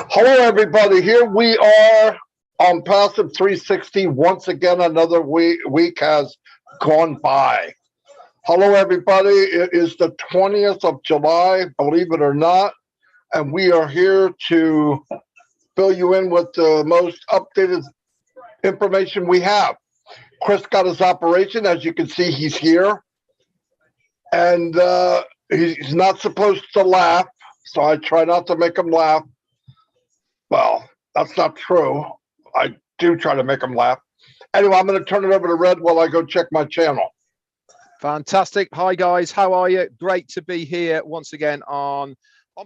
Hello, everybody. Here we are on Passive 360. Once again, another week has gone by. Hello, everybody. It is the 20th of July, believe it or not, and we are here to fill you in with the most updated information we have. Chris got his operation. As you can see, he's here, and he's not supposed to laugh, so I try not to make him laugh. Well, that's not true. I do try to make them laugh. Anyway, I'm going to turn it over to Red while I go check my channel. Fantastic. Hi, guys. How are you? Great to be here once again on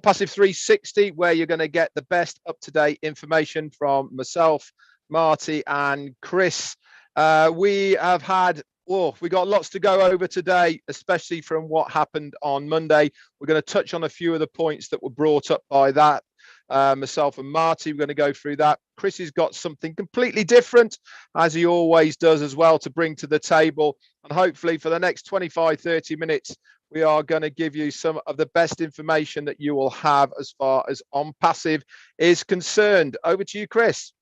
Passive 360, where you're going to get the best up-to-date information from myself, Marty, and Chris. We have had, we got lots to go over today, especially from what happened on Monday. We're going to touch on a few of the points that were brought up by that. Myself and Marty, we're going to go through that. Chris has got something completely different, as he always does as well, to bring to the table. And hopefully for the next 25-30 minutes, we are going to give you some of the best information that you will have as far as On Passive is concerned. Over to you, Chris.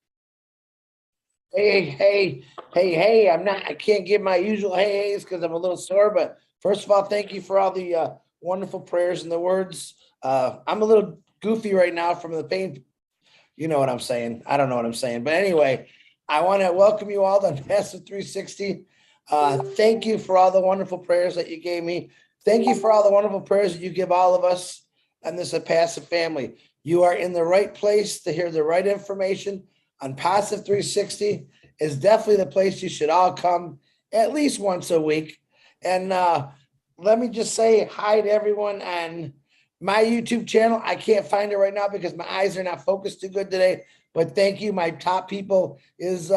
Hey, I can't give my usual hey-hays because I'm a little sore, but first of all, thank you for all the wonderful prayers and the words. I'm a little goofy right now from the pain. You know what I'm saying. I don't know what I'm saying. But anyway, I want to welcome you all to Passive 360. Thank you for all the wonderful prayers that you gave me. Thank you for all the wonderful prayers that you give all of us and this Passive family. You are in the right place to hear the right information on Passive 360. Is definitely the place you should all come at least once a week. And let me just say hi to everyone on my YouTube channel. I can't find it right now because my eyes are not focused too good today. But thank you. My top people is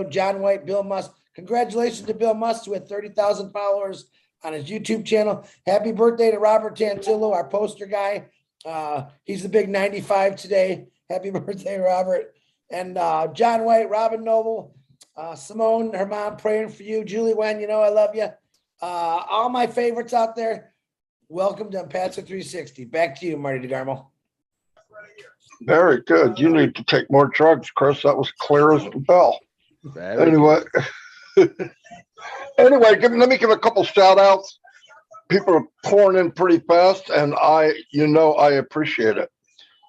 John White, Bill Musk. Congratulations to Bill Musk with 30,000 followers on his YouTube channel. Happy birthday to Robert Tantillo, our poster guy. He's the big 95 today. Happy birthday, Robert. And John White, Robin Noble, Simone, her mom praying for you. Julie Wen, I love you. All my favorites out there. Welcome to Passive 360. Back to you, Marty DeGarmo. Very good. You need to take more drugs, Chris. That was clear as the bell. Anyway, let me give a couple shout outs. People are pouring in pretty fast, and I appreciate it.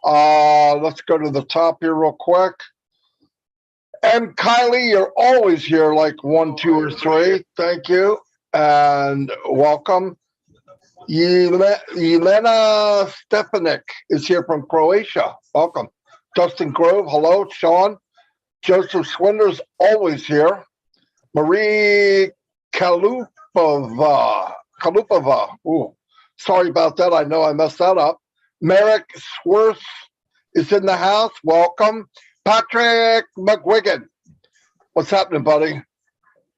Let's go to the top here real quick. And Kylie, you're always here like 1, 2, or 3. Thank you and welcome. Jelena Stefanik is here from Croatia. Welcome. Dustin Grove, hello. Sean. Joseph Swinder's always here. Marie Kalupova. Ooh, sorry about that. I know I messed that up. Merrick Sworth is in the house. Welcome. Patrick McGuigan. What's happening, buddy?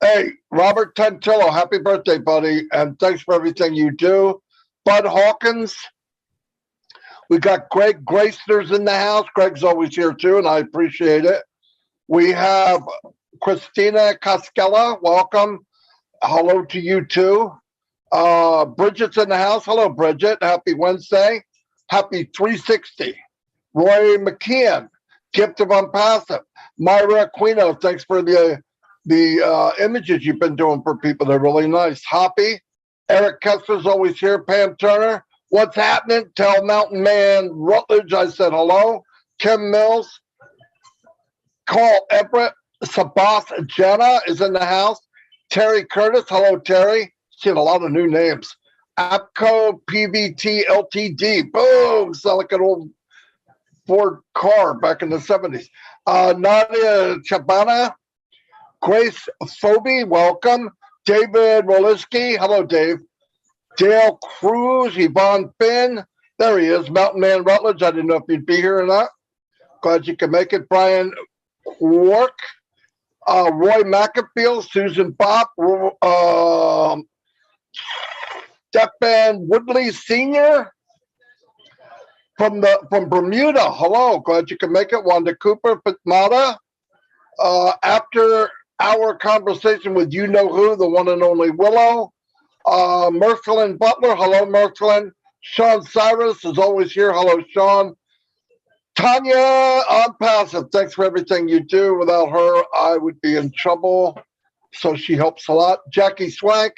Hey, Robert Tantillo, happy birthday, buddy, and thanks for everything you do. Bud Hawkins. We got Greg Gracner's in the house. Greg's always here, too, and I appreciate it. We have Christina Cascella. Welcome. Hello to you, too. Bridget's in the house. Hello, Bridget. Happy Wednesday. Happy 360. Roy McKeon, Gift of Unpassive. Myra Aquino, thanks for the images you've been doing for people. They're really nice. Hoppy. Eric Kessler's always here. Pam Turner. What's happening? Tell Mountain Man Rutledge I said hello. Kim Mills. Carl Everett. Sabas Jenna is in the house. Terry Curtis. Hello, Terry. Seen a lot of new names. APCO PVT LTD. Boom. Sound like an old Ford car back in the 70s. Nadia Chabana. Grace Phoebe, welcome. David Rolisky, hello, Dave. Dale Cruz, Yvonne Finn, there he is. Mountain Man Rutledge, I didn't know if you'd be here or not. Glad you could make it. Brian Quark, Roy McAfee, Susan Bopp, Stefan Woodley Sr. from Bermuda. Hello, glad you could make it. Wanda Cooper, Fatmata. After our conversation with you know who, the one and only Willow. Mercelin Butler, hello Mercelin. Sean Cyrus is always here. Hello, Sean. Tanya on passive. Thanks for everything you do. Without her, I would be in trouble. So she helps a lot. Jackie Swank.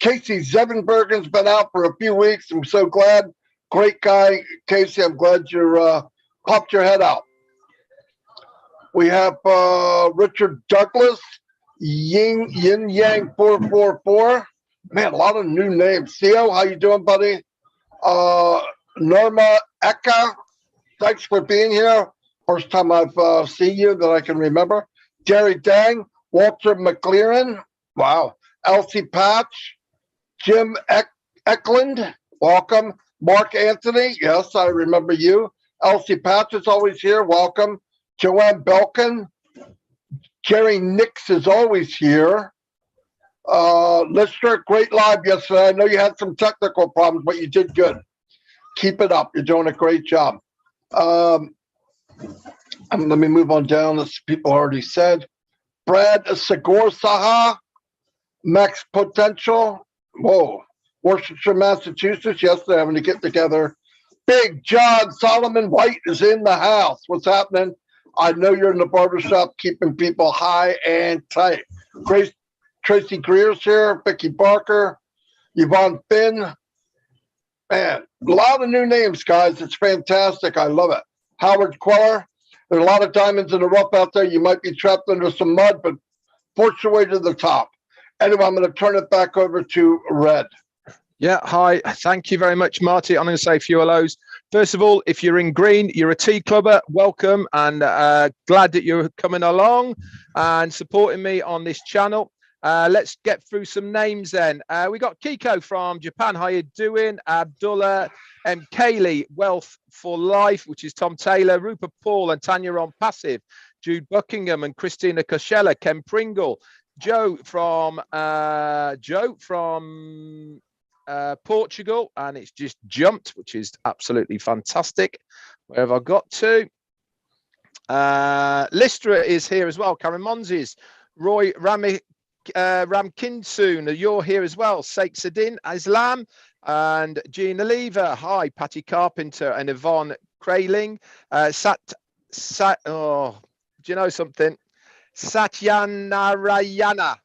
Casey Zevenbergen's been out for a few weeks. I'm so glad. Great guy, Casey. I'm glad you popped your head out. We have Richard Douglas, Yin Yang 444. Man, a lot of new names. Theo, how you doing, buddy? Norma Eka, thanks for being here. First time I've seen you that I can remember. Jerry Dang, Walter McLearen. Wow. Elsie Patch, Jim Eklund, welcome. Mark Anthony, yes, I remember you. Elsie Patch is always here, welcome. Joanne Belkin, Jerry Nix is always here. Lister, great live yesterday. I know you had some technical problems, but you did good. Keep it up. You're doing a great job. Let me move on down. As people already said. Brad Segor Saha, Max Potential. Whoa. Worcestershire, Massachusetts. Yes, they're having to get together. Big John Solomon White is in the house. What's happening? I know you're in the barbershop keeping people high and tight. Grace, Tracy Greer's here. Vicky Barker. Yvonne Finn. Man, a lot of new names, guys. It's fantastic. I love it. Howard Queller. There's a lot of diamonds in the rough out there. You might be trapped under some mud, but force your way to the top. Anyway, I'm going to turn it back over to Red. Yeah, hi. Thank you very much, Marty. I'm going to say a few hellos. First of all, if you're in green, you're a tea clubber, welcome, and glad that you're coming along and supporting me on this channel. Let's get through some names then. We got Kiko from Japan. How you doing? Abdullah and Kaylee, Wealth for Life, which is Tom Taylor, Rupert Paul and Tanya on Passive, Jude Buckingham and Christina Coachella, Ken Pringle, Joe from Portugal, and it's just jumped, which is absolutely fantastic. Where have I got to? Listra is here as well. Karen Monzes, Roy Ramkinsoon, you're here as well. Sheikh Sadin Islam and Gina Lever. Hi, Patty Carpenter and Yvonne Krayling. Do you know something? Satyanarayana,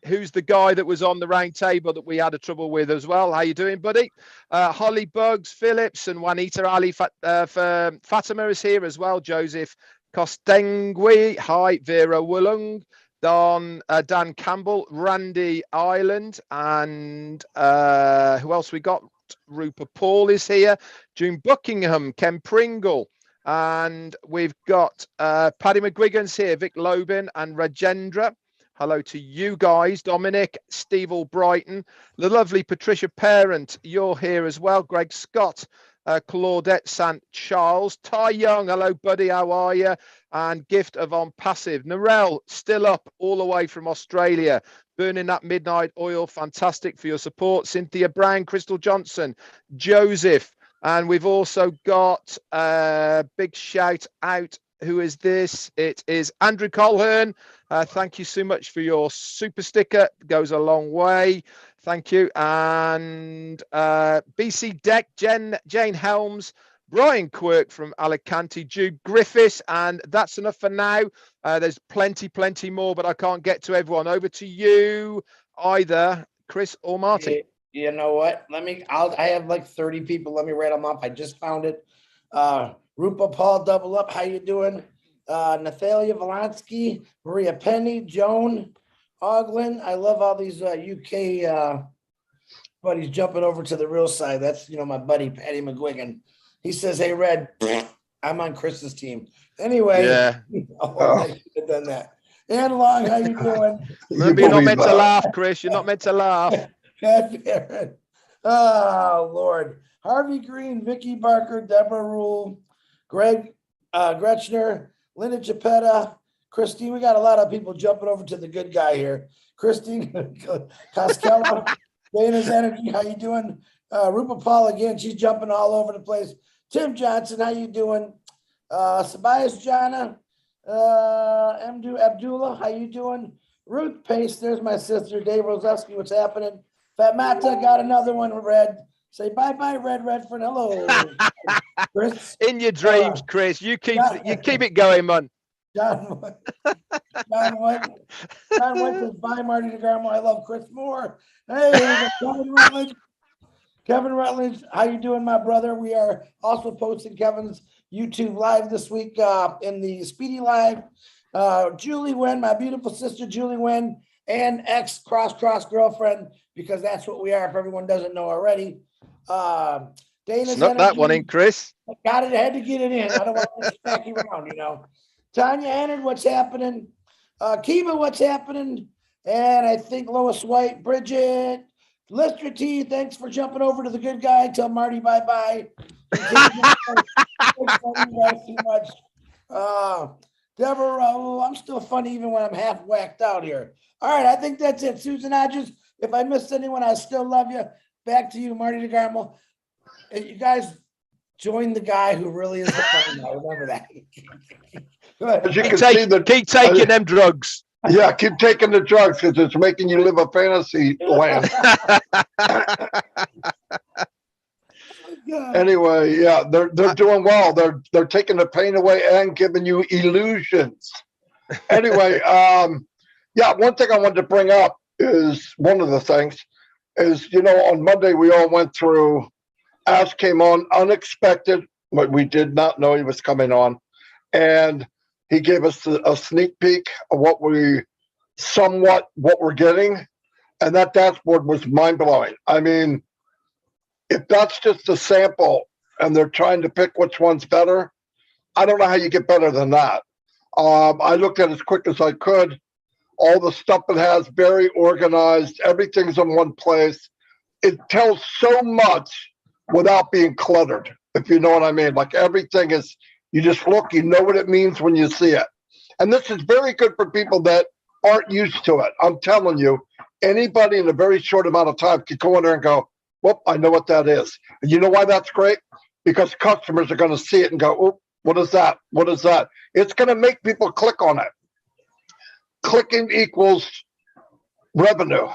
who's the guy that was on the round table that we had a trouble with as well. How you doing, buddy? Holly Bugs Phillips and Juanita Ali Fatima is here as well. Joseph Costengui. Hi, Vera Woolung. Dan Campbell, Randy Ireland, and who else we got? Rupert Paul is here. June Buckingham, Ken Pringle, and we've got Paddy McGuigan's here, Vic Lobin and Rajendra. Hello to you guys. Dominic, Steve Albrighton, the lovely Patricia Parent, you're here as well. Greg Scott, Claudette St. Charles, Ty Young, hello buddy, how are you? And Gift of On Passive. Narelle, still up all the way from Australia, burning that midnight oil. Fantastic for your support. Cynthia Brown, Crystal Johnson, Joseph, and we've also got big shout out. Who is this? It is Andrew Colhern. Thank you so much for your super sticker. It goes a long way. Thank you. And BC Deck, Jane Helms, Brian Quirk from Alicante, Jude Griffiths, and that's enough for now. There's plenty more, but I can't get to everyone. Over to you, either Chris or Marty. You know what? I have like 30 people. Let me write them up. I just found it. Rupa Paul, double up. How you doing? Nathalia Volansky, Maria Penny, Joan Oglin. I love all these UK buddies jumping over to the real side. That's, my buddy, Patty McGuigan. He says, hey, Red, I'm on Chris's team. Anyway, yeah. I should have done that. And Long, how you doing? Remember, you're not meant to laugh, Chris. You're not meant to laugh. Oh, Lord. Harvey Green, Vicky Barker, Deborah Rule, Greg Gretschner, Linda Chapetta, Christine. We got a lot of people jumping over to the good guy here. Christine Costello, Dana's Energy, how you doing? Rupa Paul again, she's jumping all over the place. Tim Johnson, how you doing? Sabias Jana, Mdu Abdullah, how you doing? Ruth Pace, there's my sister. Dave Rosewski, what's happening? Fat Mata, got another one, Red. Say bye-bye, Redfern. Hello, Chris. In your dreams, Chris. You keep it going, man. John White says, bye, Marty DeGarmo. I love Chris more. Hey, Kevin Rutledge, how you doing, my brother? We are also posting Kevin's YouTube live this week in the Speedy Live. Julie Wynn, my beautiful sister Julie Wynn, and ex cross girlfriend, because that's what we are, if everyone doesn't know already. Dana's Snuck that one in, Chris. Got it, I had to get it in. I don't want to smack you around, you know. Tanya Annard, what's happening? Kiva, what's happening? And I think Lois White, Bridget, Lister T, thanks for jumping over to the good guy. Tell Marty bye-bye. Thanks too much. Deborah, I'm still funny even when I'm half whacked out here. All right, I think that's it. Susan Hodges, if I missed anyone, I still love you. Back to you, Marty DeGarmo. You guys join the guy who really is the funny guy. Remember that. As you can see, keep taking them drugs. Yeah, keep taking the drugs because it's making you live a fantasy land. Anyway, yeah, they're doing well. They're taking the pain away and giving you illusions. Anyway, yeah, one thing I wanted to bring up is one of the things is, you know, on Monday we all went through. Ash came on unexpected, but we did not know he was coming on, and he gave us a sneak peek of what we're getting, and that dashboard was mind-blowing. I mean, if that's just a sample and they're trying to pick which one's better, I don't know how you get better than that. I looked at it as quick as I could. All the stuff it has, very organized. Everything's in one place. It tells so much without being cluttered, if you know what I mean. Like everything is, you just look, you know what it means when you see it. And this is very good for people that aren't used to it. I'm telling you, anybody in a very short amount of time can go in there and go, well, I know what that is. And you know why that's great? Because customers are going to see it and go, oh, what is that? What is that? It's going to make people click on it. Clicking equals revenue.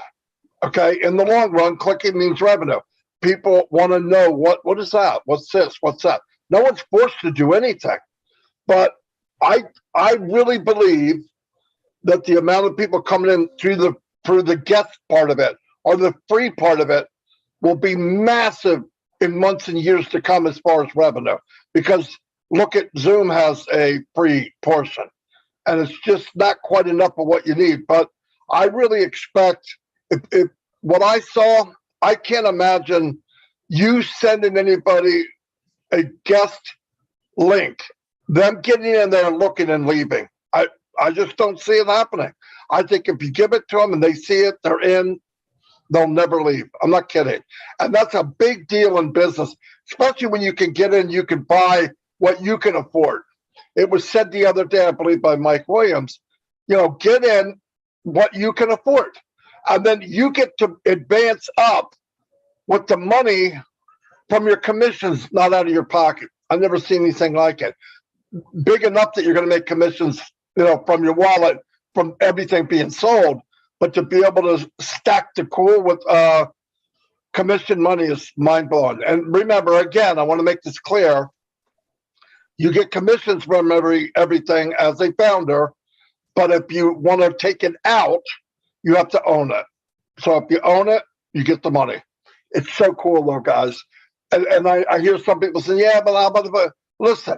Okay. In the long run, clicking means revenue. People want to know what is that? What's this? What's that? No one's forced to do anything. But I really believe that the amount of people coming in through the guest part of it or the free part of it will be massive in months and years to come as far as revenue. Because look at Zoom has a free portion, and it's just not quite enough of what you need. But I really expect, if what I saw, I can't imagine you sending anybody a guest link, them getting in there and looking and leaving. I just don't see it happening. I think if you give it to them and they see it, they're in, they'll never leave. I'm not kidding. And that's a big deal in business, especially when you can get in, you can buy what you can afford. It was said the other day, I believe, by Mike Williams, you know, get in what you can afford. And then you get to advance up with the money from your commissions, not out of your pocket. I've never seen anything like it. Big enough that you're going to make commissions, you know, from your wallet, from everything being sold, but to be able to stack the cool with commission money is mind-blowing. And remember, again, I want to make this clear, you get commissions from everything as a founder, but if you want to take it out, you have to own it. So if you own it, you get the money. It's so cool though, guys. And I hear some people say, yeah, but listen,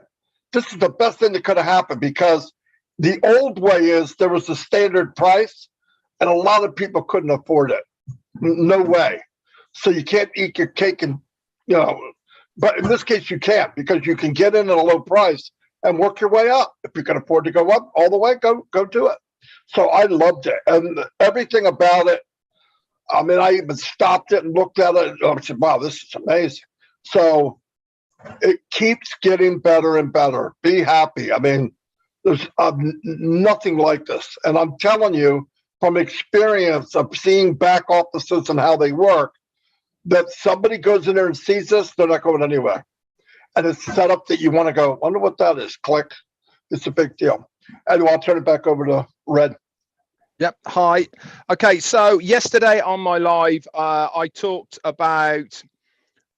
this is the best thing that could have happened, because the old way is there was a standard price and a lot of people couldn't afford it. No way. So you can't eat your cake and, you know, but in this case you can't, because you can get in at a low price and work your way up. If you can afford to go up all the way, go do it. So I loved it. And everything about it, I mean, I even stopped it and looked at it. And I said, wow, this is amazing. So it keeps getting better and better. Be happy. I mean, there's nothing like this. And I'm telling you from experience of seeing back offices and how they work, that somebody goes in there and sees this, they're not going anywhere. And it's set up that you want to go, wonder what that is. Click. It's a big deal. Anyway, I'll turn it back over to Red. Yep. Hi. Okay. So yesterday on my live, I talked about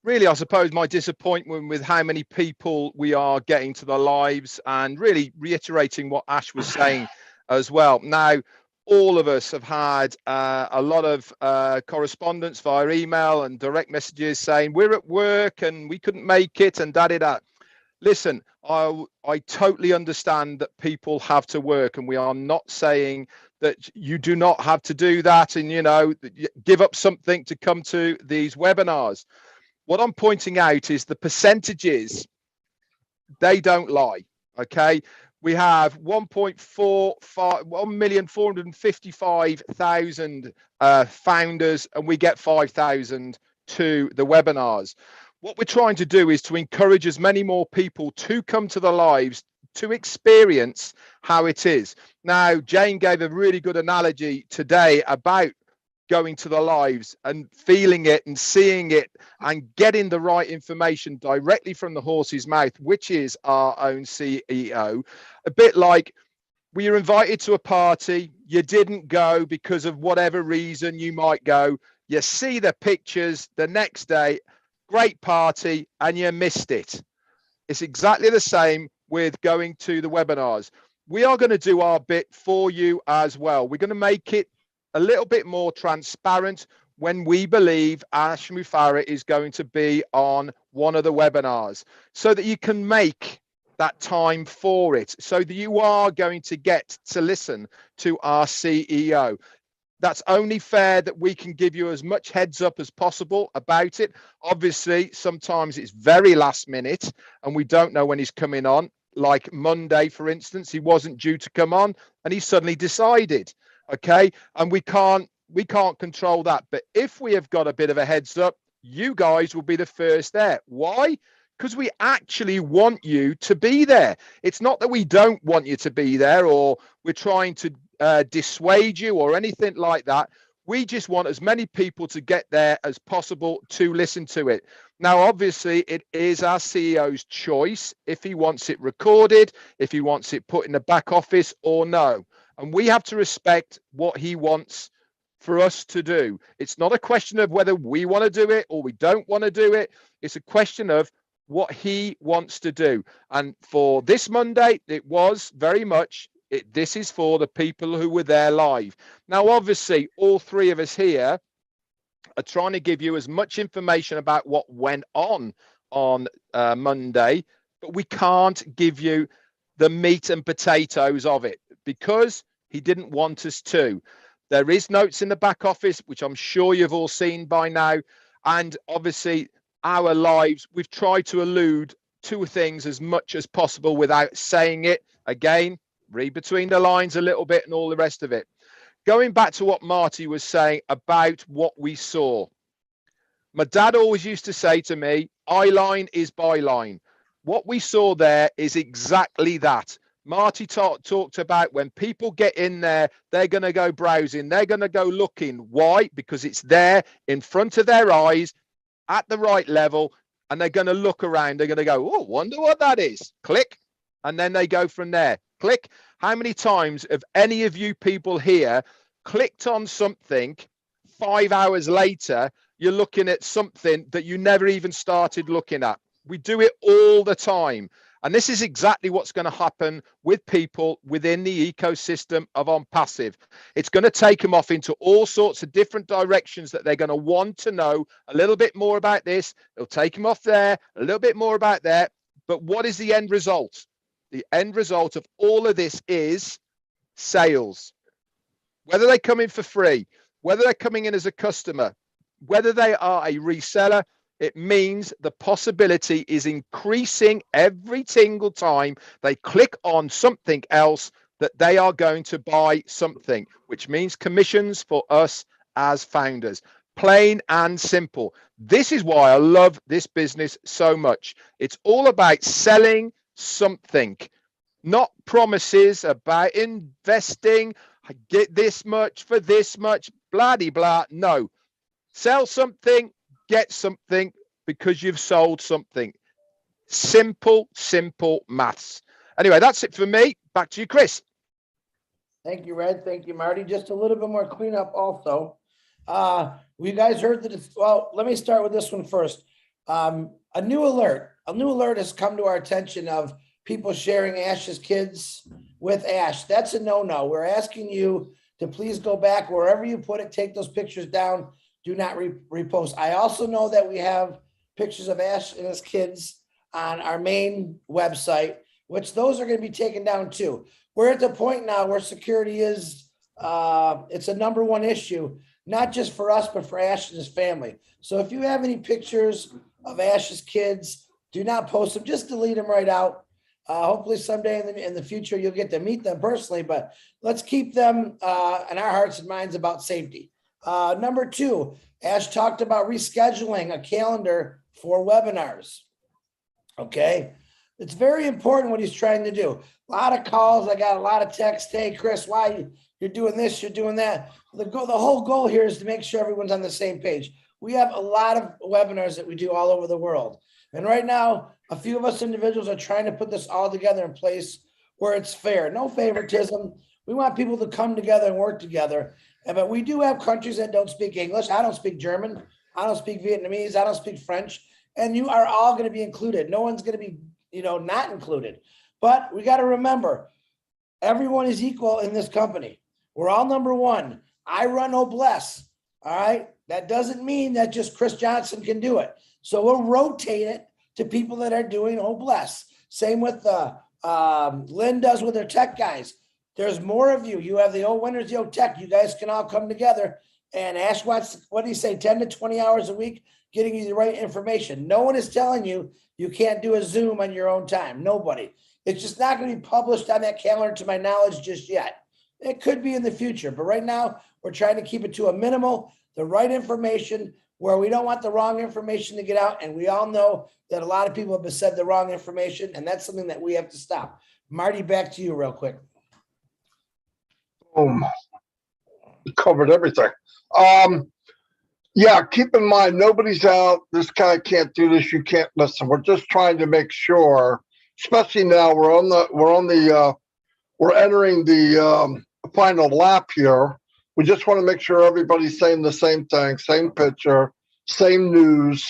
really, I suppose my disappointment with how many people we are getting to the lives, and really reiterating what Ash was saying as well. Now, all of us have had a lot of correspondence via email and direct messages saying we're at work and we couldn't make it and da-da-da. Listen, I totally understand that people have to work, and we are not saying that you do not have to do that and, you know, give up something to come to these webinars. What I'm pointing out is the percentages, they don't lie, okay? We have 1,455,000 founders, and we get 5,000 to the webinars. What we're trying to do is to encourage as many more people to come to the lives to experience how it is. Now, Jane gave a really good analogy today about going to the lives and feeling it and seeing it and getting the right information directly from the horse's mouth, which is our own CEO. A bit like, we were invited to a party, you didn't go because of whatever reason you might go, you see the pictures the next day, great party, and you missed it. It's exactly the same with going to the webinars. We are going to do our bit for you as well. We're going to make it a little bit more transparent when we believe Ash Mufareh is going to be on one of the webinars, so that you can make that time for it, so that you are going to get to listen to our CEO. That's only fair that we can give you as much heads up as possible about it. Obviously, sometimes it's very last minute and we don't know when he's coming on. Like Monday, for instance, he wasn't due to come on and he suddenly decided. Okay, and we can't control that. But if we have got a bit of a heads up, you guys will be the first there. Why? Because we actually want you to be there. It's not that we don't want you to be there, or we're trying to dissuade you or anything like that. We just want as many people to get there as possible to listen to it. Now, obviously, it is our CEO's choice if he wants it recorded, if he wants it put in the back office or no. And we have to respect what he wants for us to do. It's not a question of whether we want to do it or we don't want to do it. It's a question of what he wants to do. And for this Monday, it was very much, this is for the people who were there live. Now, obviously, all three of us here are trying to give you as much information about what went on Monday, but we can't give you the meat and potatoes of it because he didn't want us to. There is notes in the back office, which I'm sure you've all seen by now. And obviously, our lives, we've tried to allude to things as much as possible without saying it. Again, read between the lines a little bit and all the rest of it. Going back to what Marty was saying about what we saw. My dad always used to say to me, eyeline is byline. What we saw there is exactly that. Marty talked about when people get in there, they're going to go browsing. They're going to go looking. Why? Because it's there in front of their eyes at the right level, and they're going to look around. They're going to go, oh, wonder what that is. Click. And then they go from there. Click. How many times have any of you people here clicked on something, 5 hours later, you're looking at something that you never even started looking at? We do it all the time. And this is exactly what's going to happen with people within the ecosystem of OnPassive. It's going to take them off into all sorts of different directions that they're going to want to know a little bit more about this. It'll take them off there, a little bit more about that. But what is the end result? The end result of all of this is sales. Whether they come in for free, whether they're coming in as a customer, whether they are a reseller, it means the possibility is increasing every single time they click on something else, that they are going to buy something, which means commissions for us as founders. Plain and simple. This is why I love this business so much. It's all about selling something, not promises about investing. I get this much for this much, blah, de blah. No, sell something, get something, because you've sold something. Simple, simple maths. Anyway, that's it for me. Back to you, Chris. Thank you, Red. Thank you, Marty. Just a little bit more cleanup also. We guys heard that it's, well, let me start with this one first. A new alert has come to our attention of people sharing Ash's kids with Ash. That's a no-no. We're asking you to please go back wherever you put it, take those pictures down. Do not repost. I also know that we have pictures of Ash and his kids on our main website, which those are going to be taken down too. We're at the point now where security is, it's a #1 issue, not just for us, but for Ash and his family. So if you have any pictures of Ash's kids, do not post them, just delete them right out. Hopefully someday in the future, you'll get to meet them personally, but let's keep them in our hearts and minds about safety. #2, Ash talked about rescheduling a calendar for webinars. Okay. It's very important what he's trying to do. A lot of calls. I got a lot of texts. Hey, Chris, why you're doing this, you're doing that. The whole goal here is to make sure everyone's on the same page. We have a lot of webinars that we do all over the world. And right now, a few of us individuals are trying to put this all together in place where it's fair. No favoritism. We want people to come together and work together. But we do have countries that don't speak English. I don't speak German. I don't speak Vietnamese. I don't speak French. And you are all going to be included. No one's going to be, not included. But we got to remember, everyone is equal in this company. We're all #1. I run Noblesse. All right. That doesn't mean that just Chris Johnson can do it. So we'll rotate it to people that are doing Noblesse. Same with Lynn does with her tech guys. There's more of you. You have the old winners, the old tech. You guys can all come together. And Ash wants, what do you say, 10 to 20 hours a week, getting you the right information. No one is telling you you can't do a Zoom on your own time. Nobody. It's just not going to be published on that calendar to my knowledge just yet. It could be in the future, but right now we're trying to keep it to a minimal, the right information where we don't want the wrong information to get out. And we all know that a lot of people have said the wrong information, and that's something that we have to stop. Marty, back to you real quick. Covered everything. Yeah, keep in mind, nobody's out. This guy can't do this. You can't listen. We're just trying to make sure, especially now we're entering the final lap here. We just want to make sure everybody's saying the same thing, same picture, same news.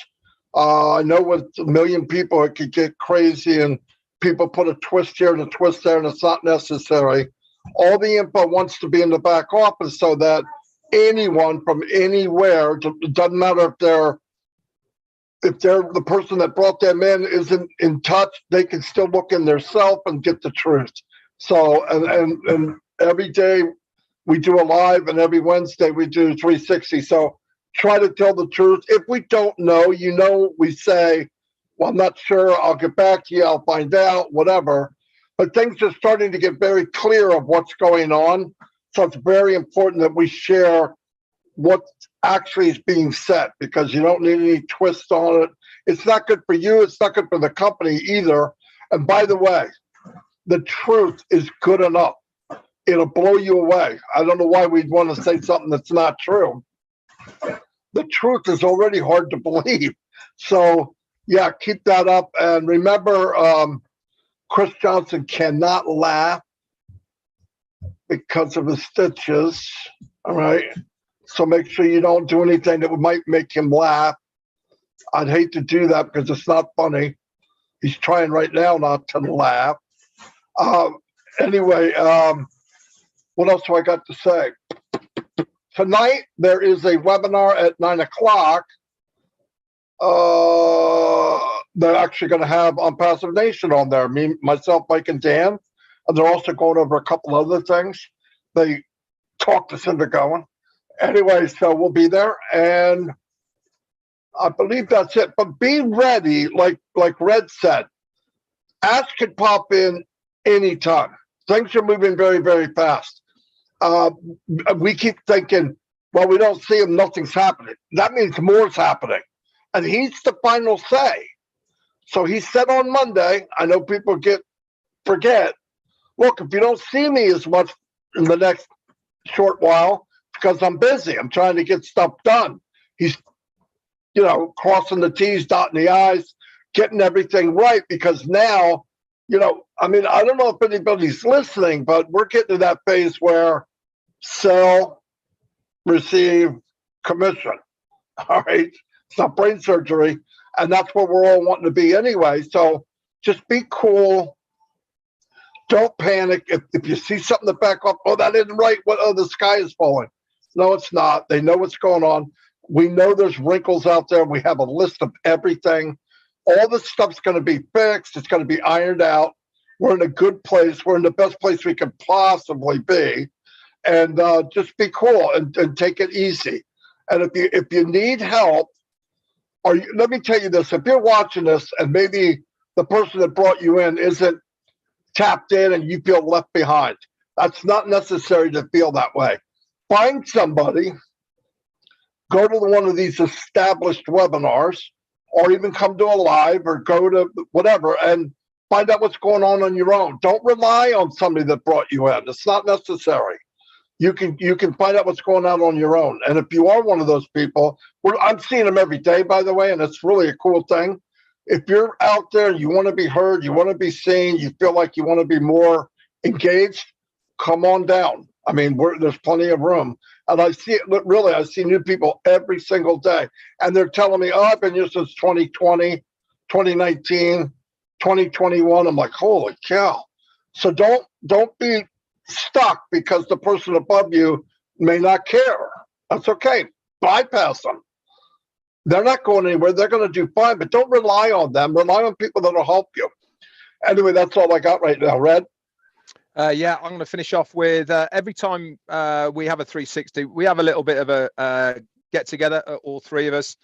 I know with 1 million people, it could get crazy and people put a twist here and a twist there, and it's not necessary. All the info wants to be in the back office so that anyone from anywhere, it doesn't matter if they're the person that brought them in isn't in touch, they can still look in their self and get the truth. So, and every day we do a live, and every Wednesday we do 360. So try to tell the truth. If we don't know, we say, well, I'm not sure. I'll get back to you. I'll find out, whatever. But things are starting to get very clear of what's going on. So it's very important that we share what actually is being said, because you don't need any twist on it. It's not good for you. It's not good for the company either. And by the way, the truth is good enough. It'll blow you away. I don't know why we'd want to say something that's not true. The truth is already hard to believe. So yeah, keep that up. And remember, Chris Johnson cannot laugh because of his stitches. All right. So make sure you don't do anything that might make him laugh. I'd hate to do that because it's not funny. He's trying right now not to laugh. Anyway, what else do I got to say? Tonight, there is a webinar at 9 o'clock. They're actually going to have Passive Nation on there. Me, myself, Mike, and Dan. And they're also going over a couple other things. They talked us into going. Anyway, so we'll be there. And I believe that's it. But be ready, like Red said. Ash could pop in anytime. Things are moving very, very fast. We keep thinking, well, we don't see him, nothing's happening. That means more's happening. And he's the final say. So he said on Monday, I know people forget, look, if you don't see me as much in the next short while, because I'm busy, I'm trying to get stuff done. He's, crossing the T's, dotting the I's, getting everything right, because now, I don't know if anybody's listening, but we're getting to that phase where sell, receive, commission. All right. It's not brain surgery. And that's where we're all wanting to be anyway. So just be cool. Don't panic. If you see something to back up, oh, that isn't right. What? Oh, the sky is falling. No, it's not. They know what's going on. We know there's wrinkles out there. We have a list of everything. All this stuff's going to be fixed. It's going to be ironed out. We're in a good place. We're in the best place we could possibly be. And just be cool and take it easy. And if you need help, let me tell you this, if you're watching this and maybe the person that brought you in isn't tapped in and you feel left behind, that's not necessary to feel that way. Find somebody, go to one of these established webinars, or even come to a live or go to whatever and find out what's going on your own. Don't rely on somebody that brought you in. It's not necessary. You can find out what's going on your own. And if you are one of those people, I'm seeing them every day, by the way, and it's really a cool thing. If you're out there and you want to be heard, you want to be seen, you feel like you want to be more engaged, come on down. I mean, there's plenty of room. And I see new people every single day. And they're telling me, oh, I've been here since 2020, 2019, 2021. I'm like, holy cow. So don't be stuck because the person above you may not care. That's okay. Bypass them. They're not going anywhere. They're going to do fine, but don't rely on them. Rely on people that will help you. Anyway, that's all I got right now. Red? Yeah, I'm going to finish off with every time we have a 360, we have a little bit of a get together, all three of us,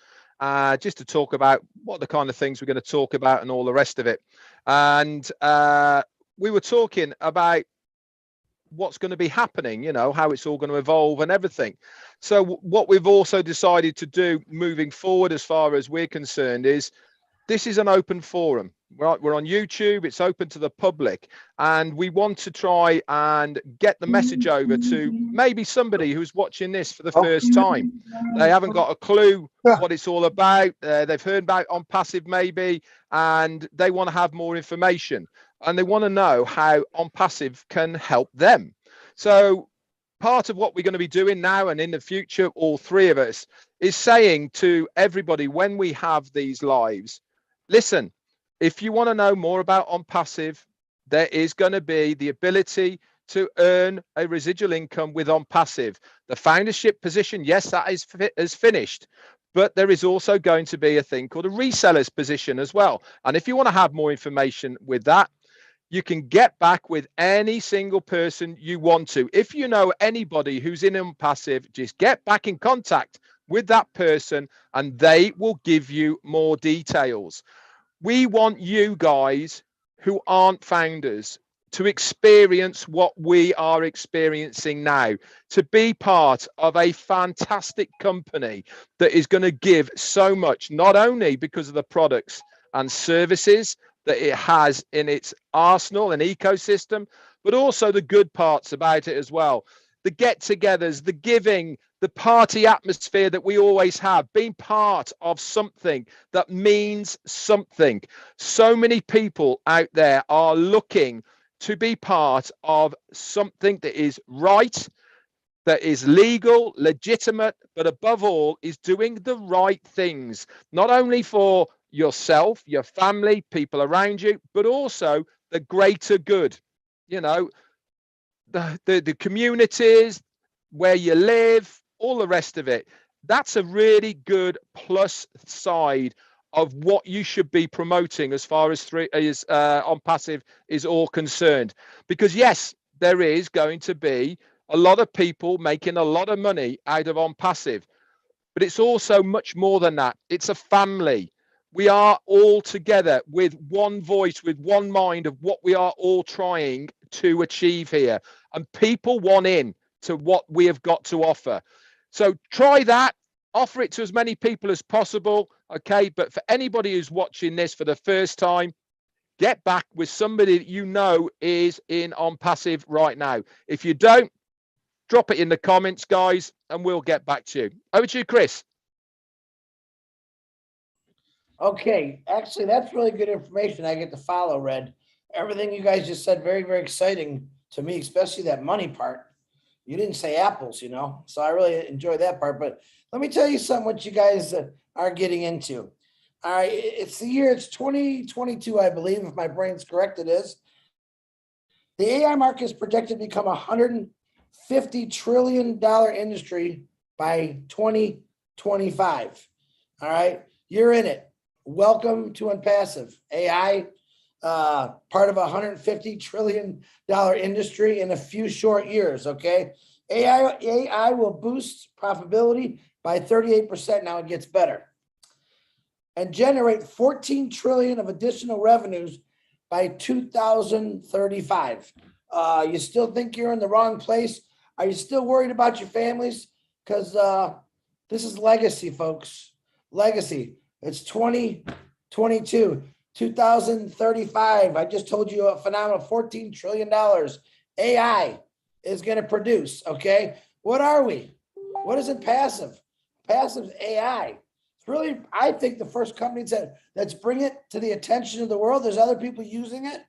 just to talk about what the kind of things we're going to talk about and all the rest of it. And we were talking about what's going to be happening, how it's all going to evolve and everything. So what we've also decided to do moving forward, as far as we're concerned, is this is an open forum. Right, we're on YouTube, it's open to the public, and we want to try and get the message over to maybe somebody who's watching this for the first time. They haven't got a clue what it's all about. They've heard about On Passive maybe, and they want to have more information, and they want to know how On Passive can help them. So part of what we're going to be doing now and in the future, all three of us, is saying to everybody when we have these lives, listen, if you want to know more about On Passive, there is going to be the ability to earn a residual income with On Passive. The foundership position, yes, that is finished, but there is also going to be a thing called a reseller's position as well. And if you want to have more information with that, you can get back with any single person you want to. If you know anybody who's in On Passive, just get back in contact with that person and they will give you more details. We want you guys who aren't founders to experience what we are experiencing now, to be part of a fantastic company that is going to give so much, not only because of the products and services that it has in its arsenal and ecosystem, but also the good parts about it as well. The get-togethers, the giving, the party atmosphere that we always have, being part of something that means something. So many people out there are looking to be part of something that is right, that is legal, legitimate, but above all is doing the right things, not only for yourself, your family, people around you, but also the greater good. The communities where you live, all the rest of it. That's a really good plus side of what you should be promoting as far as On Passive is all concerned. Because yes, there is going to be a lot of people making a lot of money out of On Passive, but it's also much more than that. It's a family. We are all together with one voice, with one mind of what we are all trying to achieve here. And people want in to what we have got to offer. So try that, offer it to as many people as possible. Okay. But for anybody who's watching this for the first time, get back with somebody that you know is in On Passive right now. If you don't, drop it in the comments, guys, and we'll get back to you. Over to you, Chris. Okay, actually, that's really good information. I get to follow, Red. Everything you guys just said, very, very exciting to me, especially that money part. You didn't say apples, so I really enjoy that part. But let me tell you something, what you guys are getting into. All right, it's the year, it's 2022, I believe, if my brain's correct, it is. The AI market is projected to become a $150 trillion industry by 2025. All right, you're in it. Welcome to Unpassive. AI, part of a $150 trillion industry in a few short years, okay? AI will boost profitability by 38%. Now it gets better. And generate 14 trillion of additional revenues by 2035. You still think you're in the wrong place? Are you still worried about your families? Because this is legacy, folks. Legacy. It's 2022, 2035. I just told you a phenomenal $14 trillion AI is going to produce. Okay. What are we? What is it? Passive. Passive AI. It's really, I think, the first company that's bring it to the attention of the world. There's other people using it,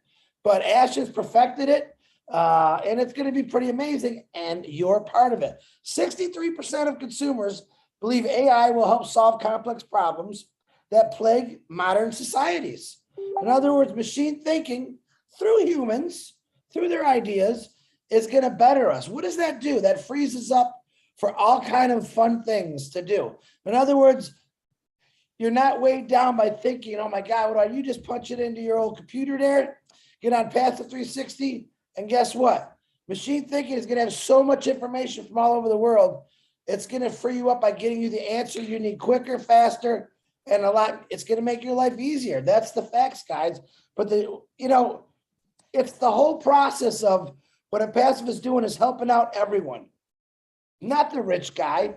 but Ash has perfected it. And it's going to be pretty amazing. And you're part of it. 63% of consumers believe AI will help solve complex problems that plague modern societies. In other words, machine thinking through humans, through their ideas, is going to better us. What does that do? That frees us up for all kind of fun things to do. In other words, you're not weighed down by thinking, oh my God, what are you? Just punch it into your old computer there, get on Passive 360, and guess what? Machine thinking is going to have so much information from all over the world. It's going to free you up by getting you the answer you need quicker, faster, and a lot. It's going to make your life easier. That's the facts, guys. But it's the whole process of what a passive is doing is helping out everyone, not the rich guy,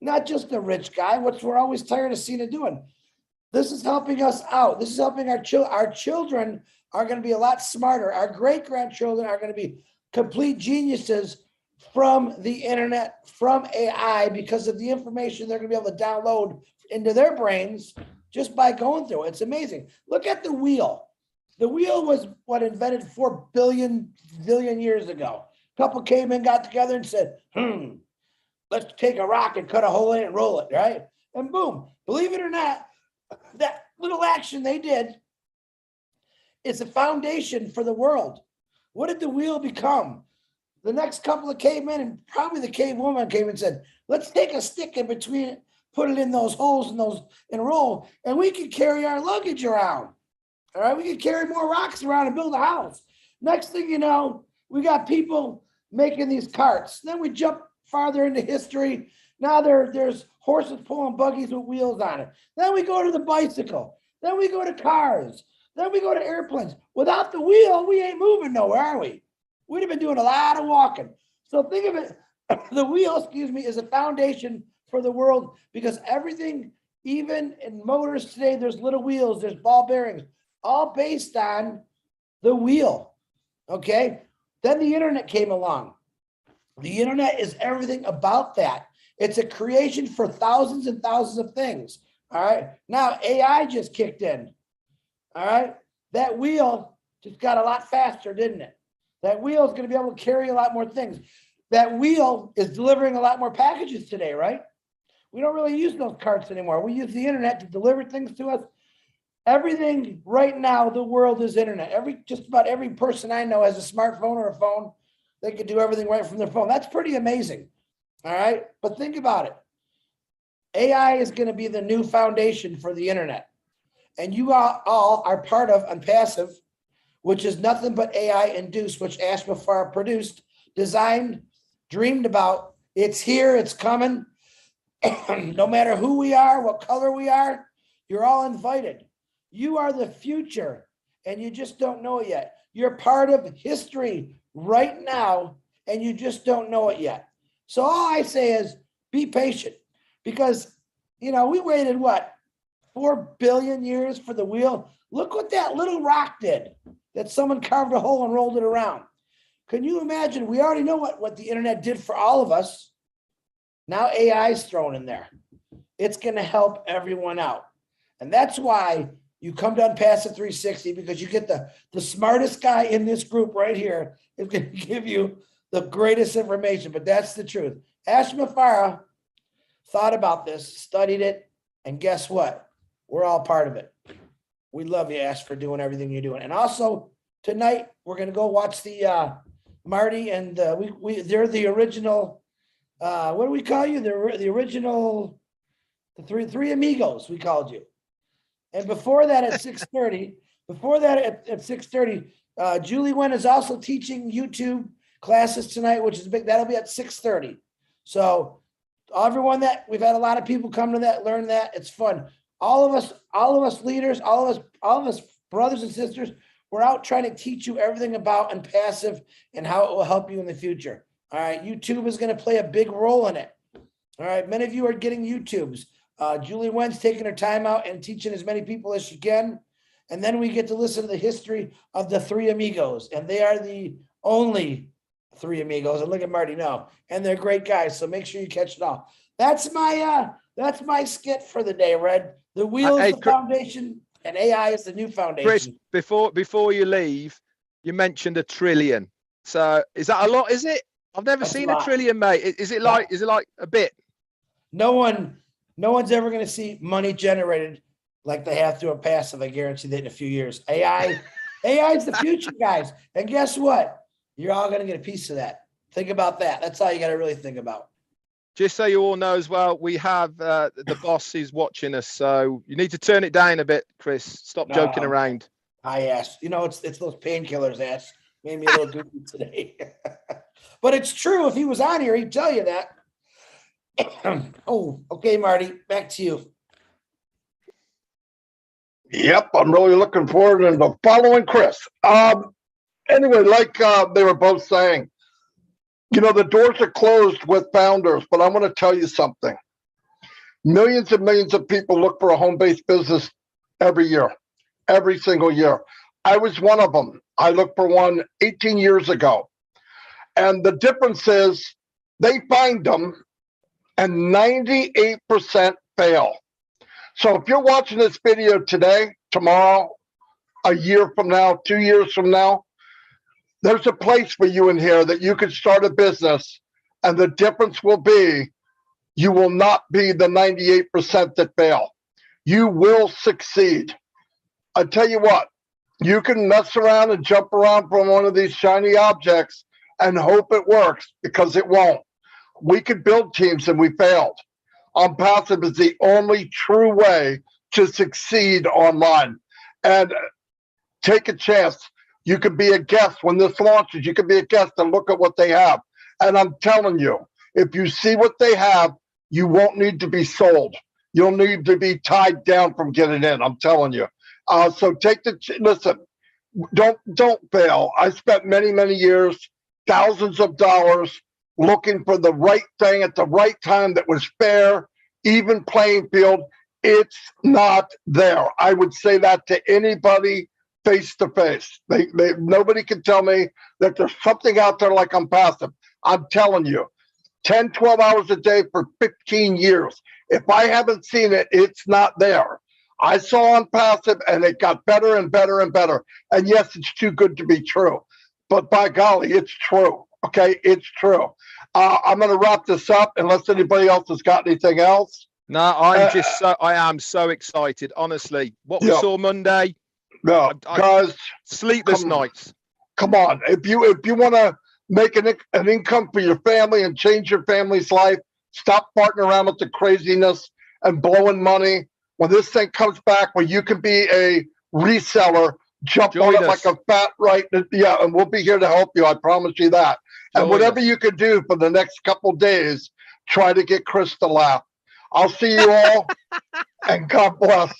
not just the rich guy, which we're always tired of seeing it doing. This is helping us out. This is helping our children. Our children are going to be a lot smarter. Our great-grandchildren are going to be complete geniuses from the internet, from AI, because of the information they're going to be able to download into their brains just by going through it. It's amazing. Look at the wheel. The wheel was what invented 4 billion years ago. A couple cavemen got together and said, let's take a rock and cut a hole in it and roll it, right? And boom, believe it or not, that little action they did is a foundation for the world. What did the wheel become? The next couple of cavemen, and probably the cave woman, came and said, let's take a stick in between it, put it in those holes and roll, and we can carry our luggage around. All right, we can carry more rocks around and build a house. Next thing you know, we got people making these carts. Then we jump farther into history. Now there's horses pulling buggies with wheels on it. Then we go to the bicycle. Then we go to cars. Then we go to airplanes. Without the wheel, we ain't moving nowhere, are we? We'd have been doing a lot of walking. So think of it, the wheel, is a foundation for the world, because everything, even in motors today, there's little wheels, there's ball bearings, all based on the wheel, okay? Then the internet came along. The internet is everything about that. It's a creation for thousands and thousands of things, all right? Now AI just kicked in, all right? That wheel just got a lot faster, didn't it? That wheel is going to be able to carry a lot more things. That wheel is delivering a lot more packages today, right? We don't really use those carts anymore. We use the internet to deliver things to us. Everything right now, the world is internet. Just about every person I know has a smartphone or a phone. They can do everything right from their phone. That's pretty amazing. All right. But think about it. AI is going to be the new foundation for the internet. And you all are part of Unpassive, which is nothing but AI induced, which Ash Mafar produced, designed, dreamed about. It's here, it's coming. No matter who we are, what color we are, you're all invited. You are the future, and you just don't know it yet. You're part of history right now, and you just don't know it yet. So all I say is be patient, because, we waited, 4 billion years for the wheel? Look what that little rock did, that someone carved a hole and rolled it around. Can you imagine? We already know what the internet did for all of us. Now AI is thrown in there. It's going to help everyone out. And that's why you come to Unpassive 360, because you get the smartest guy in this group right here is going to give you the greatest information. But that's the truth. Ash Mafara thought about this, studied it, and guess what? we're all part of it. We love you, Ash, for doing everything you're doing. And also tonight we're gonna go watch the Marty and they're the original. What do we call you? The original, the three amigos. We called you. And before that, at 6:30. Before that, at 6:30, Julie Wen is also teaching YouTube classes tonight, which is big. That'll be at 6:30. So everyone that we've had a lot of people come to that, learn that. It's fun. All of us leaders, all of us brothers and sisters, we're out trying to teach you everything about and passive and how it will help you in the future. All right. YouTube is going to play a big role in it. All right. Many of you are getting YouTubes. Julie Wen's taking her time out and teaching as many people as she can. And then we get to listen to the history of the three amigos. And they are the only three amigos. And look at Marty now. And they're great guys. So make sure you catch it all. That's my skit for the day, Red. The wheel is the foundation and AI is the new foundation. Chris, before you leave, you mentioned $1 trillion. So is that a lot, is it? I've never seen $1 trillion, mate. Is it like a bit? No one's ever going to see money generated like they have through a passive. I guarantee that in a few years. AI is the future, guys. And guess what? You're all going to get a piece of that. Think about that. That's all you got to really think about. Just so you all know as well, we have the boss is watching us, so you need to turn it down a bit, Chris. Stop joking around. I asked. It's those painkillers, Ash. Made me a little goofy today. But it's true. If he was on here, he'd tell you that. Oh, okay, Marty, back to you. Yep, I'm really looking forward to following Chris. Anyway, like they were both saying, the doors are closed with founders, but I want to tell you something. Millions and millions of people look for a home-based business every year, every single year. I was one of them. I looked for one 18 years ago. And the difference is they find them and 98% fail. So if you're watching this video today, tomorrow, a year from now, 2 years from now, there's a place for you in here that you could start a business, and the difference will be you will not be the 98% that fail. You will succeed. I tell you what, you can mess around and jump around from one of these shiny objects and hope it works, because it won't. We could build teams and we failed. On Passive is the only true way to succeed online. And take a chance. You could be a guest when this launches. You could be a guest and look at what they have. And I'm telling you, if you see what they have, you won't need to be sold. You'll need to be tied down from getting in. I'm telling you. So listen. Don't fail. I spent many years, thousands of dollars, looking for the right thing at the right time that was fair, even playing field. It's not there. I would say that to anybody face to face. Nobody can tell me that there's something out there like I'm Passive. I'm telling you, 10, 12 hours a day for 15 years. If I haven't seen it, it's not there. I saw on Passive and it got better and better and better. And yes, it's too good to be true, but by golly, it's true. Okay, it's true. I'm going to wrap this up unless anybody else has got anything else. No, I am so excited. Honestly, what we saw Monday. No, guys, sleepless nights. Come on, if you want to make an income for your family and change your family's life, stop farting around with the craziness and blowing money. When this thing comes back, where you can be a reseller, jump on it like a fat right. Yeah, and we'll be here to help you. I promise you that. And whatever you can do for the next couple days, try to get Chris to laugh. I'll see you all, and God bless.